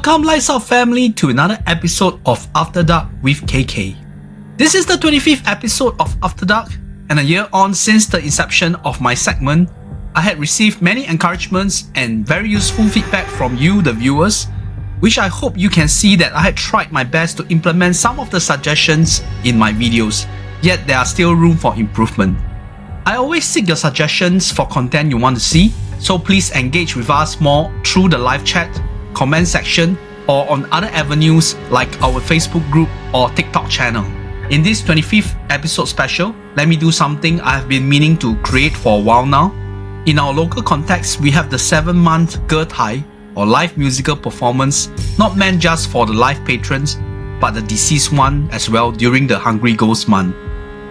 Welcome Lights Out family to another episode of After Dark with KK. This is the 25th episode of After Dark, and a year on since the inception of my segment, I had received many encouragements and very useful feedback from you, the viewers, which I hope you can see that I had tried my best to implement some of the suggestions in my videos, yet there are still room for improvement. I always seek your suggestions for content you want to see, so please engage with us more through the live chat, comment section, or on other avenues like our Facebook group or TikTok channel. In this 25th episode special, let me do something I have been meaning to create for a while now. In our local context, we have the 7-month Ge or live musical performance, not meant just for the live patrons, but the deceased one as well during the Hungry Ghost month.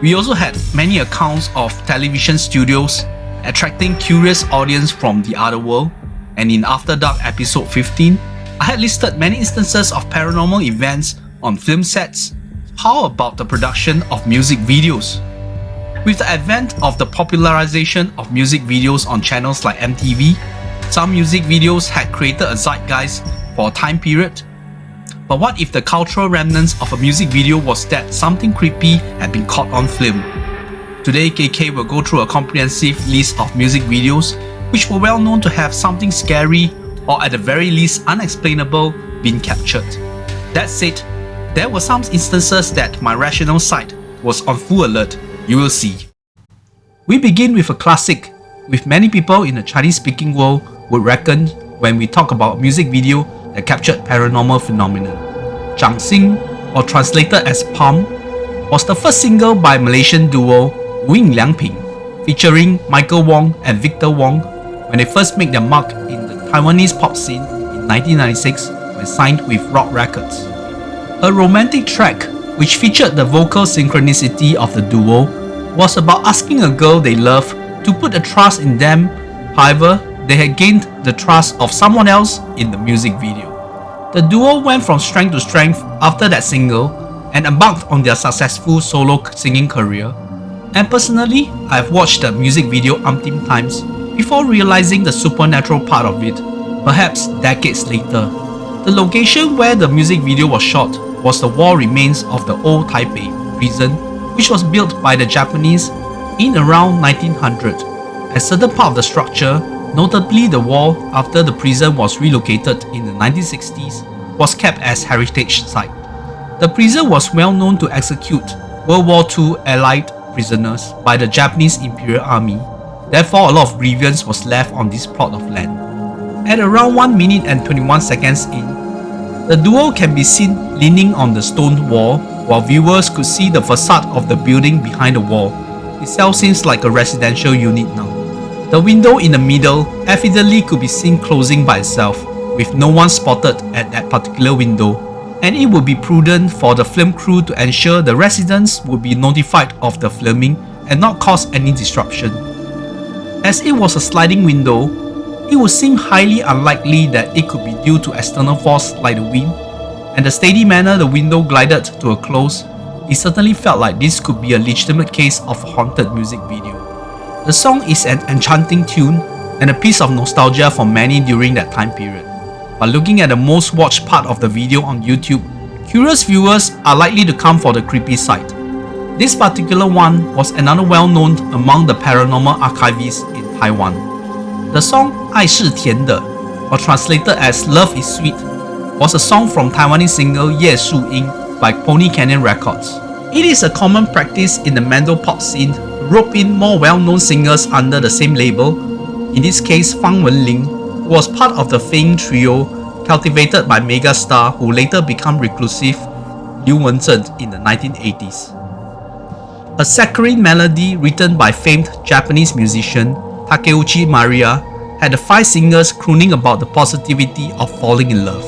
We also had many accounts of television studios attracting curious audience from the other world, and in After Dark episode 15, I had listed many instances of paranormal events on film sets. How about the production of music videos? With the advent of the popularization of music videos on channels like MTV, some music videos had created a zeitgeist for a time period. But what if the cultural remnants of a music video was that something creepy had been caught on film? Today, KK will go through a comprehensive list of music videos which were well known to have something scary or at the very least unexplainable being captured. That said, there were some instances that my rationale site was on full alert. You will see. We begin with a classic, with many people in the Chinese-speaking world would reckon when we talk about a music video that captured paranormal phenomena. Zhang Xing, or translated as Palm, was the first single by Malaysian duo Langping, featuring Michael Wong and Victor Wong when they first made their mark in the Taiwanese pop scene in 1996 when signed with Rock Records. A romantic track which featured the vocal synchronicity of the duo was about asking a girl they love to put a trust in them. However, they had gained the trust of someone else in the music video. The duo went from strength to strength after that single and embarked on their successful solo singing career. And personally, I have watched the music video umpteen times before realizing the supernatural part of it, perhaps decades later. The location where the music video was shot was the wall remains of the old Taipei prison, which was built by the Japanese in around 1900. A certain part of the structure, notably the wall after the prison was relocated in the 1960s, was kept as heritage site. The prison was well known to execute World War II Allied prisoners by the Japanese Imperial Army. Therefore, a lot of grievance was left on this plot of land. At around 1 minute and 21 seconds in, the duo can be seen leaning on the stone wall, while viewers could see the facade of the building behind the wall. Itself seems like a residential unit now. The window in the middle evidently could be seen closing by itself, with no one spotted at that particular window, and it would be prudent for the film crew to ensure the residents would be notified of the filming and not cause any disruption. As it was a sliding window, it would seem highly unlikely that it could be due to external force like the wind, and the steady manner the window glided to a close, it certainly felt like this could be a legitimate case of a haunted music video. The song is an enchanting tune and a piece of nostalgia for many during that time period. But looking at the most watched part of the video on YouTube, curious viewers are likely to come for the creepy side. This particular one was another well-known among the paranormal archivists in Taiwan. The song 爱是甜的, or translated as Love is Sweet, was a song from Taiwanese singer Ye Shu Ying by Pony Canyon Records. It is a common practice in the Mando pop scene to rope in more well-known singers under the same label. In this case, Fang Wenling, who was part of the Fang trio cultivated by megastar who later became reclusive Liu Wenzhen in the 1980s. A saccharine melody written by famed Japanese musician Takeuchi Maria had the 5 singers crooning about the positivity of falling in love.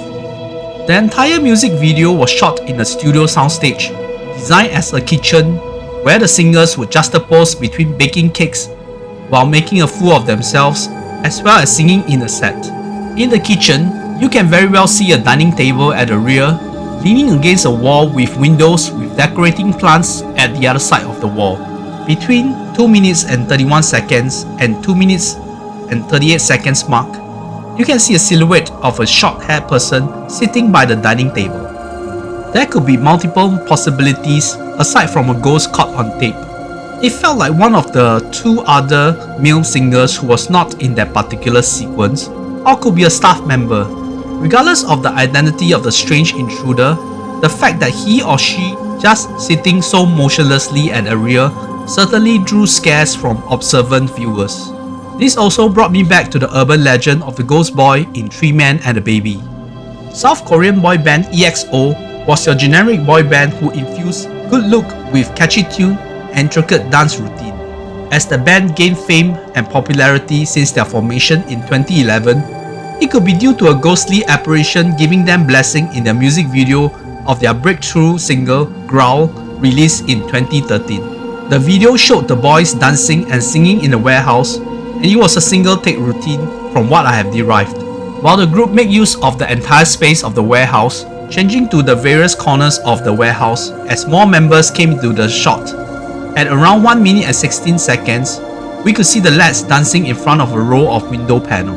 The entire music video was shot in a studio soundstage, designed as a kitchen where the singers would juxtapose between baking cakes while making a fool of themselves, as well as singing in a set. In the kitchen, you can very well see a dining table at the rear, leaning against a wall with windows with decorating plants at the other side of the wall. Between 2 minutes and 31 seconds and 2 minutes and 38 seconds mark, you can see a silhouette of a short-haired person sitting by the dining table. There could be multiple possibilities aside from a ghost caught on tape. It felt like one of the two other male singers who was not in that particular sequence, or could be a staff member. Regardless of the identity of the strange intruder, the fact that he or she just sitting so motionlessly at the rear certainly drew scares from observant viewers. This also brought me back to the urban legend of the ghost boy in Three Men and a Baby. South Korean boy band EXO was your generic boy band who infused good look with catchy tune and intricate dance routine. As the band gained fame and popularity since their formation in 2011, it could be due to a ghostly apparition giving them blessing in their music video of their breakthrough single Growl, released in 2013. The video showed the boys dancing and singing in a warehouse, and it was a single take routine from what I have derived. While the group made use of the entire space of the warehouse, changing to the various corners of the warehouse as more members came into the shot. At around 1 minute and 16 seconds, we could see the lads dancing in front of a row of window panel.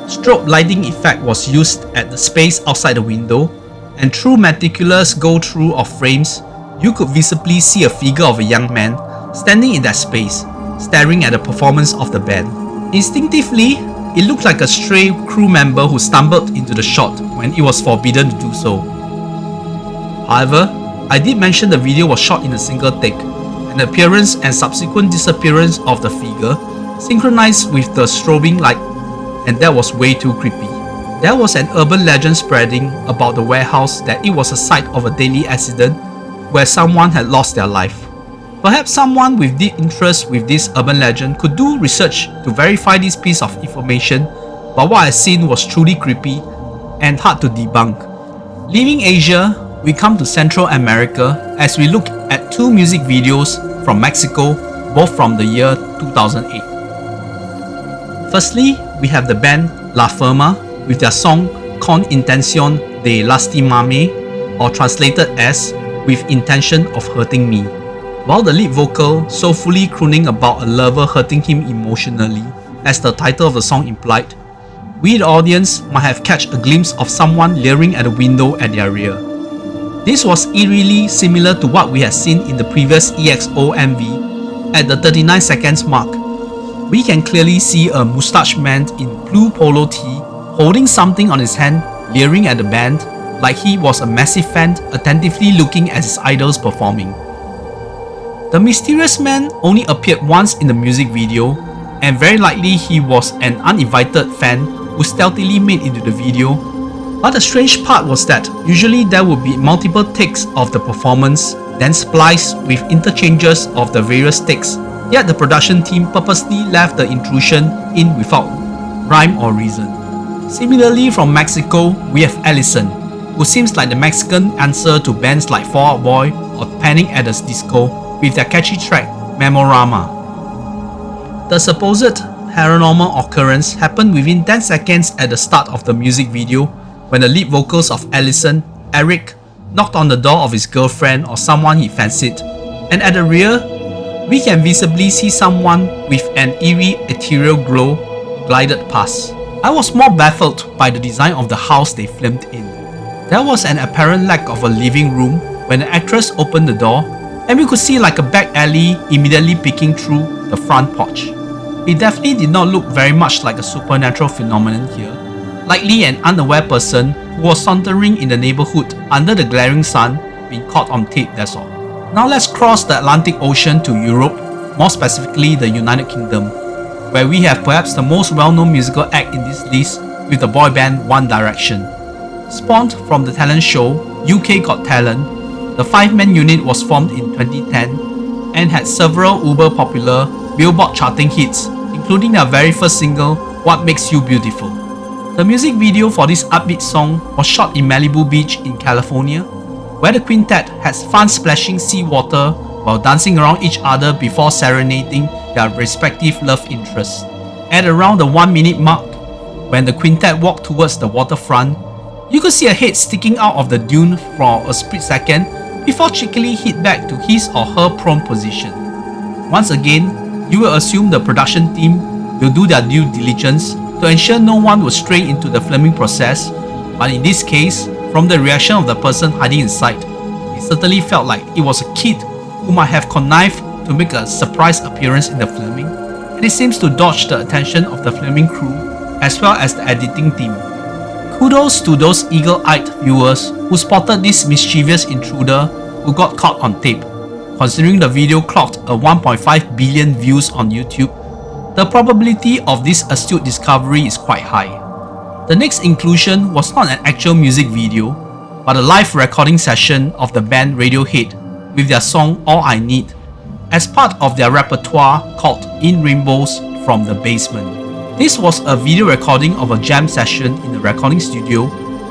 Strobe lighting effect was used at the space outside the window, and through meticulous go-through of frames, you could visibly see a figure of a young man standing in that space, staring at the performance of the band. Instinctively, it looked like a stray crew member who stumbled into the shot when it was forbidden to do so. However, I did mention the video was shot in a single take, and the appearance and subsequent disappearance of the figure synchronized with the strobing light, and that was way too creepy. There was an urban legend spreading about the warehouse that it was a site of a deadly accident where someone had lost their life. Perhaps someone with deep interest with this urban legend could do research to verify this piece of information, but what I seen was truly creepy and hard to debunk. Leaving Asia, we come to Central America as we look at two music videos from Mexico, both from the year 2008. Firstly, we have the band La Furma with their song Con Intención de Lastimarme, or translated as With Intention of Hurting Me. While the lead vocal soulfully crooning about a lover hurting him emotionally, as the title of the song implied, we the audience might have catch a glimpse of someone leering at a window at their rear. This was eerily similar to what we had seen in the previous EXO MV. At the 39 seconds mark, we can clearly see a moustache man in blue polo tee holding something on his hand, leering at the band like he was a massive fan attentively looking at his idols performing. The mysterious man only appeared once in the music video, and very likely he was an uninvited fan who stealthily made into the video. But the strange part was that usually there would be multiple takes of the performance, then spliced with interchanges of the various takes, yet the production team purposely left the intrusion in without rhyme or reason. Similarly, from Mexico, we have Ellison, who seems like the Mexican answer to bands like Fall Out Boy or Panic at the Disco with their catchy track Memorama. The supposed paranormal occurrence happened within 10 seconds at the start of the music video when the lead vocals of Ellison, Eric, knocked on the door of his girlfriend or someone he fancied, and at the rear, we can visibly see someone with an eerie ethereal glow glided past. I was more baffled by the design of the house they filmed in. There was an apparent lack of a living room when the actress opened the door, and we could see like a back alley immediately peeking through the front porch. It definitely did not look very much like a supernatural phenomenon here, likely an unaware person who was sauntering in the neighborhood under the glaring sun being caught on tape, that's all. Now let's cross the Atlantic Ocean to Europe, more specifically the United Kingdom, where we have perhaps the most well-known musical act in this list with the boy band One Direction. Spawned from the talent show UK Got Talent, the 5-man unit was formed in 2010 and had several uber popular Billboard charting hits, including their very first single, What Makes You Beautiful. The music video for this upbeat song was shot in Malibu Beach in California, where the quintet has fun splashing seawater while dancing around each other before serenading their respective love interests. At around the 1 minute mark, when the quintet walked towards the waterfront, you could see a head sticking out of the dune for a split second before cheekily hit back to his or her prone position. Once again, you will assume the production team will do their due diligence to ensure no one would stray into the filming process, but in this case, from the reaction of the person hiding inside, it certainly felt like it was a kid who might have connived to make a surprise appearance in the filming, and it seems to dodge the attention of the filming crew as well as the editing team. Kudos to those eagle-eyed viewers who spotted this mischievous intruder who got caught on tape. Considering the video clocked a 1.5 billion views on YouTube, the probability of this astute discovery is quite high. The next inclusion was not an actual music video, but a live recording session of the band Radiohead with their song All I Need, as part of their repertoire called In Rainbows from the Basement. This was a video recording of a jam session in the recording studio,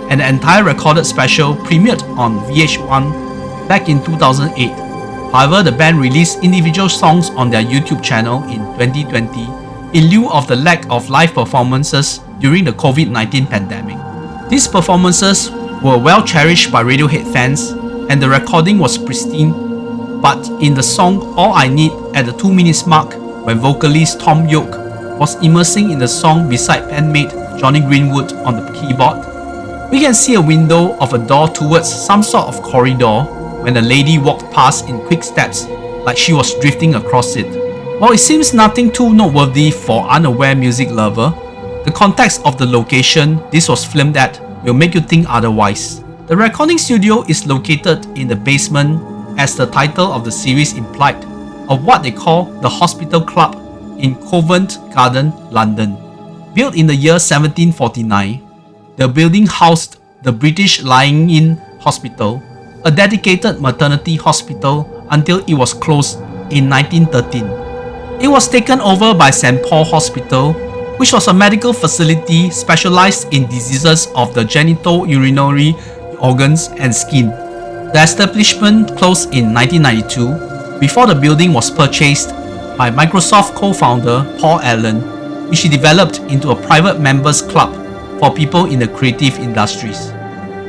and the entire recorded special premiered on VH1 back in 2008. However, the band released individual songs on their YouTube channel in 2020 in lieu of the lack of live performances during the COVID-19 pandemic. These performances were well cherished by Radiohead fans, and the recording was pristine, but in the song All I Need at the 2 minutes mark, when vocalist Tom York was immersing in the song beside bandmate Johnny Greenwood on the keyboard, we can see a window of a door towards some sort of corridor when a lady walked past in quick steps like she was drifting across it. While it seems nothing too noteworthy for unaware music lover, the context of the location this was filmed at will make you think otherwise. The recording studio is located in the basement, as the title of the series implied, of what they call the Hospital Club in Covent Garden, London. Built in the year 1749, the building housed the British Lying In Hospital, a dedicated maternity hospital until it was closed in 1913. It was taken over by St. Paul Hospital, which was a medical facility specialized in diseases of the genitourinary organs and skin. The establishment closed in 1992 before the building was purchased by Microsoft co-founder Paul Allen, which he developed into a private members club for people in the creative industries.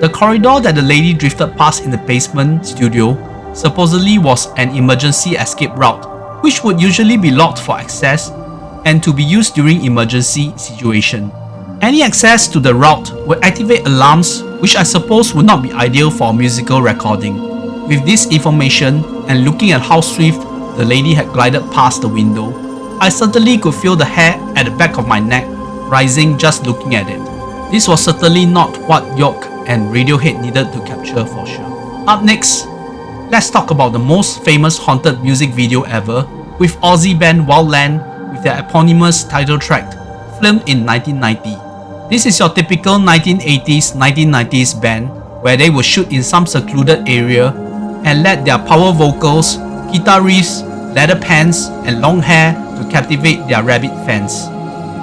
The corridor that the lady drifted past in the basement studio supposedly was an emergency escape route, which would usually be locked for access and to be used during emergency situation. Any access to the route would activate alarms, which I suppose would not be ideal for a musical recording. With this information and looking at how swift the lady had glided past the window, I certainly could feel the hair at the back of my neck rising just looking at it. This was certainly not what York and Radiohead needed to capture for sure. Up next, let's talk about the most famous haunted music video ever, with Aussie band Wildland with their eponymous title track, filmed in 1990. This is your typical 1980s, 1990s band where they would shoot in some secluded area and let their power vocals, guitar riffs, leather pants, and long hair to captivate their rabid fans.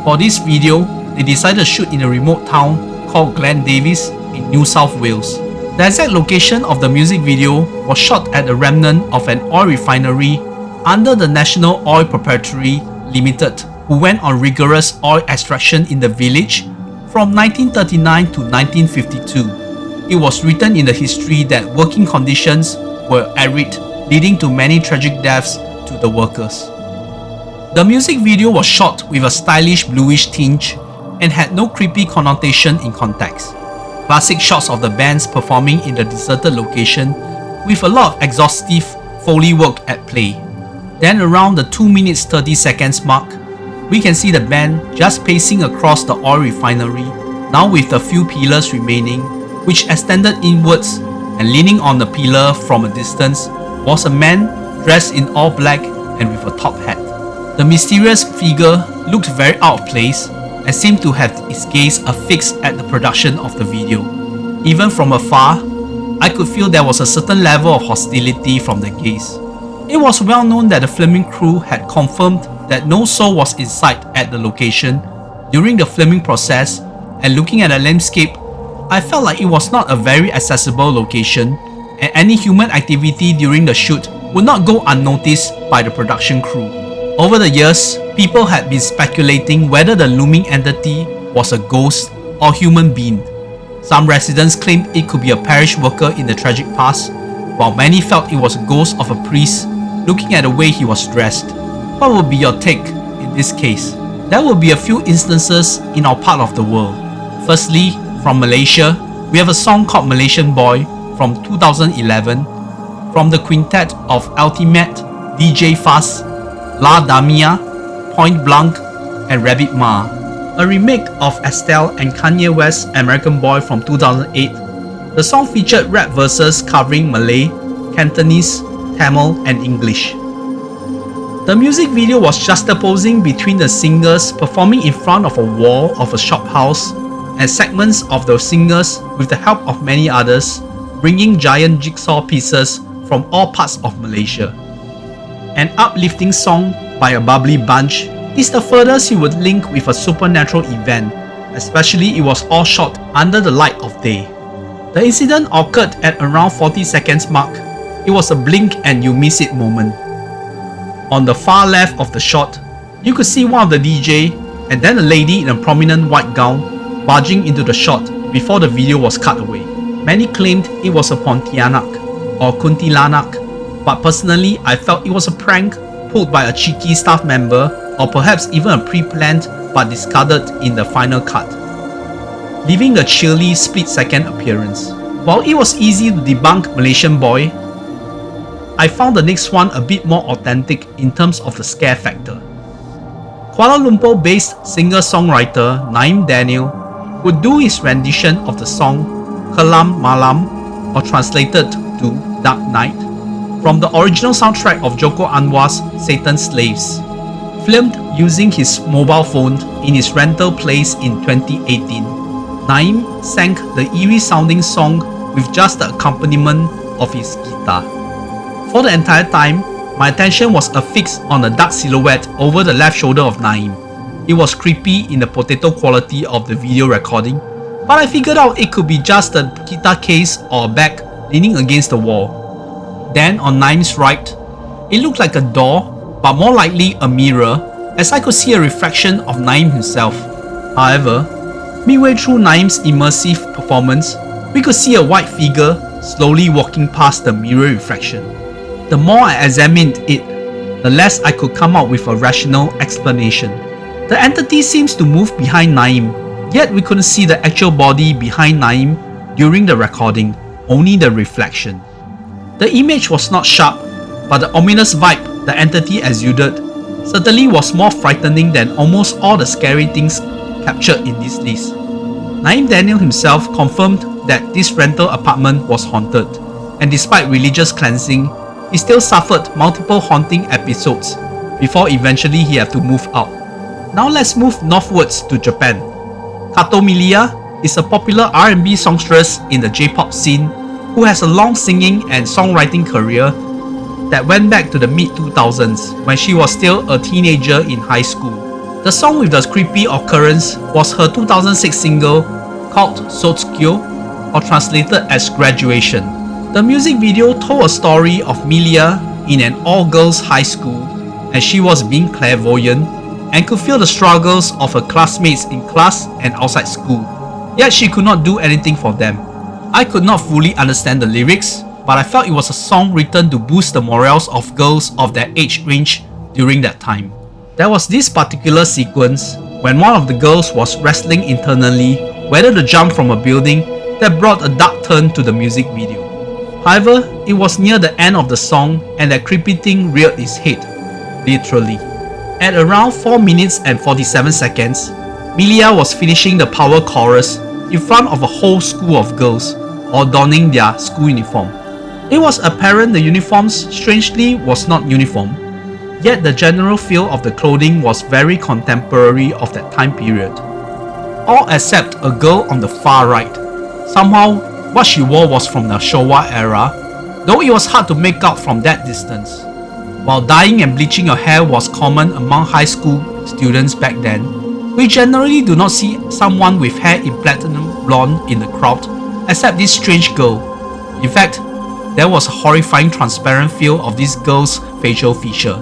For this video, they decided to shoot in a remote town called Glen Davis in New South Wales. The exact location of the music video was shot at the remnant of an oil refinery under the National Oil Proprietary Limited, who went on rigorous oil extraction in the village from 1939 to 1952. It was written in the history that working conditions were arid, leading to many tragic deaths to the workers. The music video was shot with a stylish bluish tinge and had no creepy connotation in context. Classic shots of the bands performing in the deserted location with a lot of exhaustive Foley work at play. Then around the 2 minutes 30 seconds mark, we can see the band just pacing across the oil refinery, now with the few pillars remaining, which extended inwards, and leaning on the pillar from a distance was a man dressed in all black and with a top hat. The mysterious figure looked very out of place and seemed to have its gaze affixed at the production of the video. Even from afar, I could feel there was a certain level of hostility from the gaze. It was well known that the filming crew had confirmed that no soul was in sight at the location during the filming process, and looking at the landscape, I felt like it was not a very accessible location, and any human activity during the shoot would not go unnoticed by the production crew. Over the years, people had been speculating whether the looming entity was a ghost or human being. Some residents claimed it could be a parish worker in the tragic past, while many felt it was a ghost of a priest looking at the way he was dressed. What would be your take in this case? There will be a few instances in our part of the world. Firstly, from Malaysia, we have a song called Malaysian Boy from 2011 from the quintet of Ultimate, DJ Fast, La Damia, Point Blank, and Rabbit Ma. A remake of Estelle and Kanye West's American Boy from 2008. The song featured rap verses covering Malay, Cantonese, Tamil, and English. The music video was juxtaposing between the singers performing in front of a wall of a shophouse and segments of the singers with the help of many others bringing giant jigsaw pieces from all parts of Malaysia. An uplifting song by a bubbly bunch is the furthest you would link with a supernatural event, especially it was all shot under the light of day. The incident occurred at around 40 seconds mark. It was a blink and you miss it moment. On the far left of the shot, you could see one of the DJ and then a lady in a prominent white gown barging into the shot before the video was cut away. Many claimed it was a Pontianak or Kuntilanak, but personally I felt it was a prank pulled by a cheeky staff member or perhaps even a pre-planned but discarded in the final cut, leaving a chilly split-second appearance. While it was easy to debunk Malaysian Boy, I found the next one a bit more authentic in terms of the scare factor. Kuala Lumpur-based singer-songwriter Naim Daniel would do his rendition of the song Kelam Malam, or translated to Dark Night, from the original soundtrack of Joko Anwar's Satan's Slaves, filmed using his mobile phone in his rental place in 2018. Naim sang the eerie-sounding song with just the accompaniment of his guitar. For the entire time, my attention was affixed on a dark silhouette over the left shoulder of Naim. It was creepy in the potato quality of the video recording, but I figured out it could be just a guitar case or a bag leaning against the wall. Then on Naim's right, it looked like a door, but more likely a mirror, as I could see a reflection of Naim himself. However, midway through Naim's immersive performance, we could see a white figure slowly walking past the mirror reflection. The more I examined it, the less I could come up with a rational explanation. The entity seems to move behind Naim, yet we couldn't see the actual body behind Naim during the recording, only the reflection. The image was not sharp, but the ominous vibe the entity exuded certainly was more frightening than almost all the scary things captured in this list. Naim Daniel himself confirmed that this rental apartment was haunted, and despite religious cleansing, he still suffered multiple haunting episodes before eventually he had to move out. Now let's move northwards to Japan. Kato Millia is a popular R&B songstress in the J-pop scene who has a long singing and songwriting career that went back to the mid-2000s when she was still a teenager in high school. The song with the creepy occurrence was her 2006 single called Sotsukyo, or translated as Graduation. The music video told a story of Millia in an all-girls high school, and she was being clairvoyant and could feel the struggles of her classmates in class and outside school, yet she could not do anything for them. I could not fully understand the lyrics, but I felt it was a song written to boost the morals of girls of that age range during that time. There was this particular sequence when one of the girls was wrestling internally whether to jump from a building that brought a dark turn to the music video. However, it was near the end of the song and that creepy thing reared its head, literally. At around 4 minutes and 47 seconds, Millia was finishing the power chorus in front of a whole school of girls, all donning their school uniform. It was apparent the uniforms strangely was not uniform, yet the general feel of the clothing was very contemporary of that time period. All except a girl on the far right. Somehow, what she wore was from the Showa era, though it was hard to make out from that distance. While dyeing and bleaching your hair was common among high school students back then, we generally do not see someone with hair in platinum blonde in the crowd, except this strange girl. In fact, there was a horrifying transparent feel of this girl's facial feature.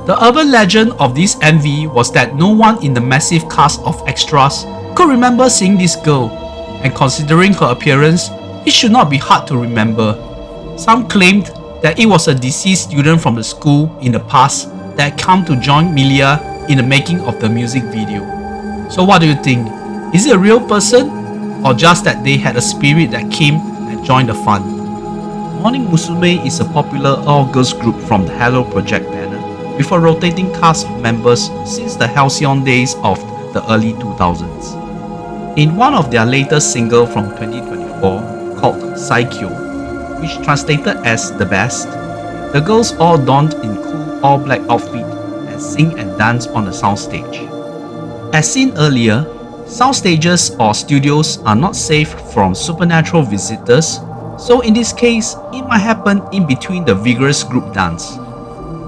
The urban legend of this MV was that no one in the massive cast of extras could remember seeing this girl, and considering her appearance, it should not be hard to remember. Some claimed that it was a deceased student from the school in the past that had come to join Millia in the making of the music video. So what do you think? Is it a real person? Or just that they had a spirit that came and joined the fun? Morning Musume is a popular all-girls group from the Hello Project banner, with a rotating cast of members since the halcyon days of the early 2000s. In one of their latest singles from 2024 called Saikyo, which translated as The Best, the girls all donned in cool all-black outfit and sing and dance on the soundstage. As seen earlier, soundstages or studios are not safe from supernatural visitors, so in this case, it might happen in between the vigorous group dance.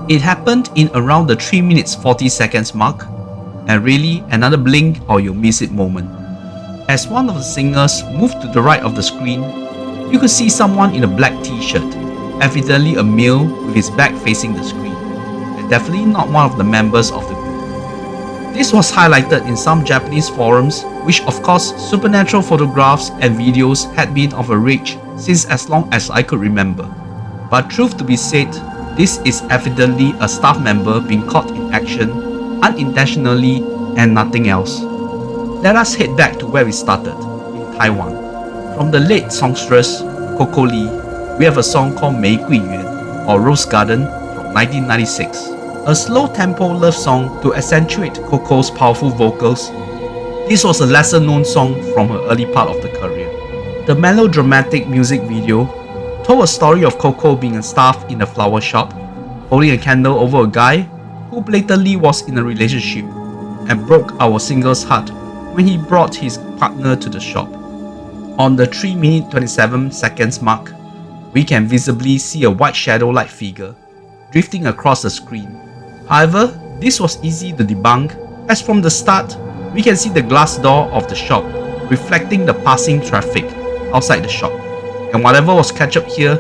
It happened in around the 3 minutes 40 seconds mark, and really another blink or you'll miss it moment. As one of the singers moved to the right of the screen, you could see someone in a black t-shirt, evidently a male with his back facing the screen, and definitely not one of the members of the group. This was highlighted in some Japanese forums, which of course supernatural photographs and videos had been of a rage since as long as I could remember. But truth to be said, this is evidently a staff member being caught in action, unintentionally and nothing else. Let us head back to where we started, in Taiwan. From the late songstress Coco Lee, we have a song called 玫瑰园 or Rose Garden from 1996. A slow-tempo love song to accentuate Coco's powerful vocals. This was a lesser-known song from her early part of the career. The melodramatic music video told a story of Coco being a staff in a flower shop, holding a candle over a guy who blatantly was in a relationship, and broke our singer's heart when he brought his partner to the shop. On the 3 minute 27 seconds mark, we can visibly see a white shadow-like figure drifting across the screen. However, this was easy to debunk, as from the start, we can see the glass door of the shop reflecting the passing traffic outside the shop, and whatever was captured here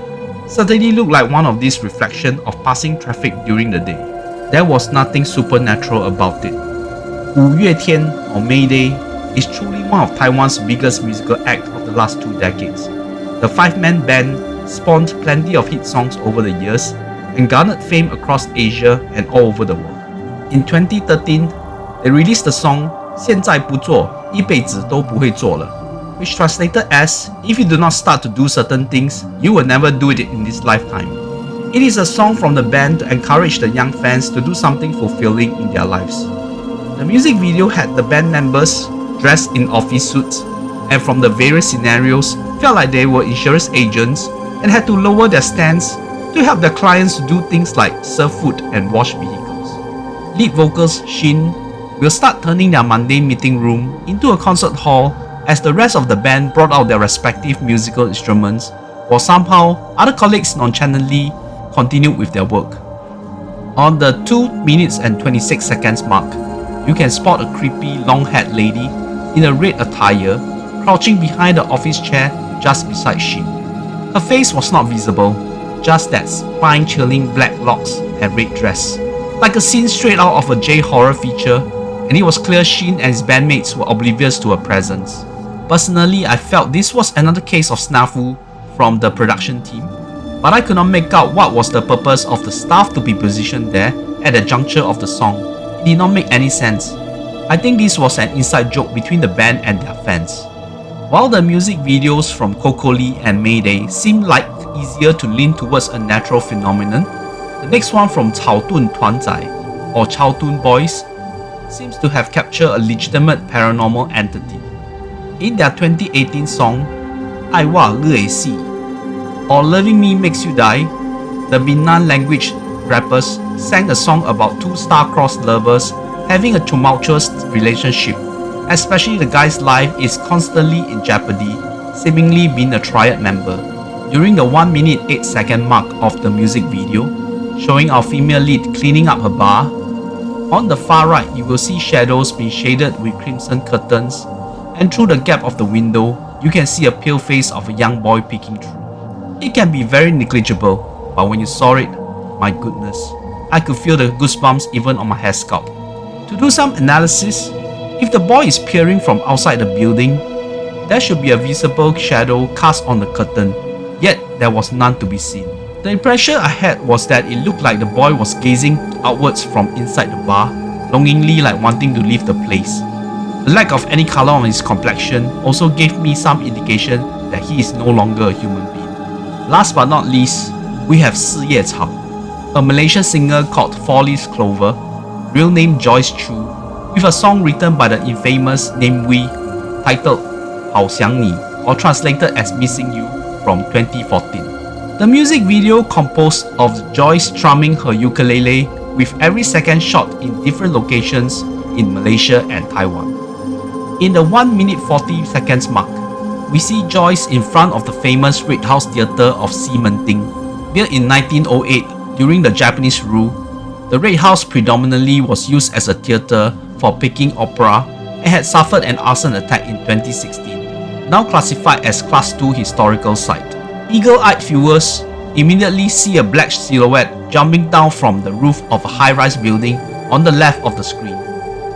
certainly looked like one of these reflections of passing traffic during the day. There was nothing supernatural about it. 五月天 or Mayday is truly one of Taiwan's biggest musical act of the last 2 decades. The 5-man band spawned plenty of hit songs over the years and garnered fame across Asia and all over the world. In 2013, they released the song 现在不做，一辈子都不会做了, which translated as, if you do not start to do certain things, you will never do it in this lifetime. It is a song from the band to encourage the young fans to do something fulfilling in their lives. The music video had the band members dressed in office suits, and from the various scenarios, felt like they were insurance agents and had to lower their stance to help their clients to do things like serve food and wash vehicles. Lead vocals Shin will start turning their mundane meeting room into a concert hall as the rest of the band brought out their respective musical instruments, while somehow other colleagues nonchalantly continued with their work. On the 2 minutes and 26 seconds mark, you can spot a creepy long-haired lady in a red attire crouching behind the office chair just beside Shin. Her face was not visible, just that spine-chilling black locks and red dress, like a scene straight out of a J-horror feature, and it was clear Shin and his bandmates were oblivious to her presence. Personally, I felt this was another case of snafu from the production team, but I could not make out what was the purpose of the staff to be positioned there at the juncture of the song. It did not make any sense. I think this was an inside joke between the band and their fans. While the music videos from Coco Lee and Mayday seem like easier to lean towards a natural phenomenon, the next one from Taounai Tuanzai or Taounai Boys seems to have captured a legitimate paranormal entity. In their 2018 song 爱我热死 or Loving Me Makes You Die, the Minnan language rappers sang a song about 2 star-crossed lovers having a tumultuous relationship, especially the guy's life is constantly in jeopardy, seemingly being a triad member. During the 1 minute 8 second mark of the music video, showing our female lead cleaning up her bar, on the far right you will see shadows being shaded with crimson curtains, and through the gap of the window, you can see a pale face of a young boy peeking through. It can be very negligible, but when you saw it, my goodness, I could feel the goosebumps even on my hair scalp. To do some analysis, if the boy is peering from outside the building, there should be a visible shadow cast on the curtain, yet there was none to be seen. The impression I had was that it looked like the boy was gazing outwards from inside the bar, longingly like wanting to leave the place. The lack of any color on his complexion also gave me some indication that he is no longer a human being. Last but not least, we have Si Ye Cao, a Malaysian singer called Four Leaves Clover, real name Joyce Chu, with a song written by the infamous Naim Wee titled Hao Xiang Ni, or translated as Missing You, from 2014. The music video composed of Joyce strumming her ukulele with every second shot in different locations in Malaysia and Taiwan. In the 1 minute 40 seconds mark, we see Joyce in front of the famous Red House Theatre of Ximending. Built in 1908 during the Japanese rule, the Red House predominantly was used as a theatre for Peking opera and had suffered an arson attack in 2016, now classified as Class 2 historical site. Eagle-eyed viewers immediately see a black silhouette jumping down from the roof of a high-rise building on the left of the screen.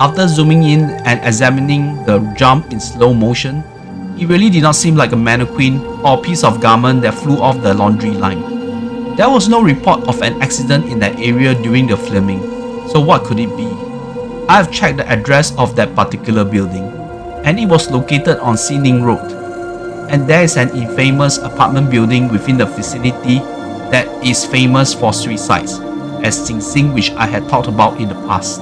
After zooming in and examining the jump in slow motion, it really did not seem like a mannequin or a piece of garment that flew off the laundry line. There was no report of an accident in that area during the filming, so what could it be? I have checked the address of that particular building, and it was located on Sining Road. And there is an infamous apartment building within the vicinity that is famous for suicides, as Sing Sing, which I had talked about in the past.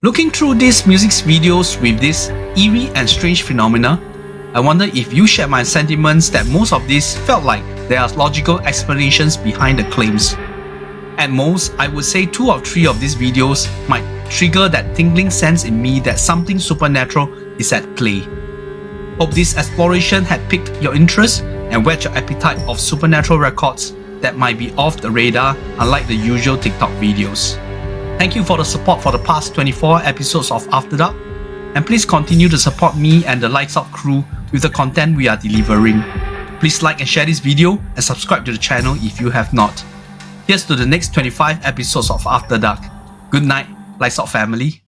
Looking through these music videos with this eerie and strange phenomena, I wonder if you share my sentiments that most of this felt like there are logical explanations behind the claims. At most, I would say 2 or 3 of these videos might trigger that tingling sense in me that something supernatural is at play. Hope this exploration had piqued your interest and whet your appetite of supernatural records that might be off the radar unlike the usual TikTok videos. Thank you for the support for the past 24 episodes of After Dark, and please continue to support me and the Lights Out crew with the content we are delivering. Please like and share this video and subscribe to the channel if you have not. Here's to the next 25 episodes of After Dark. Good night, Lights Out family.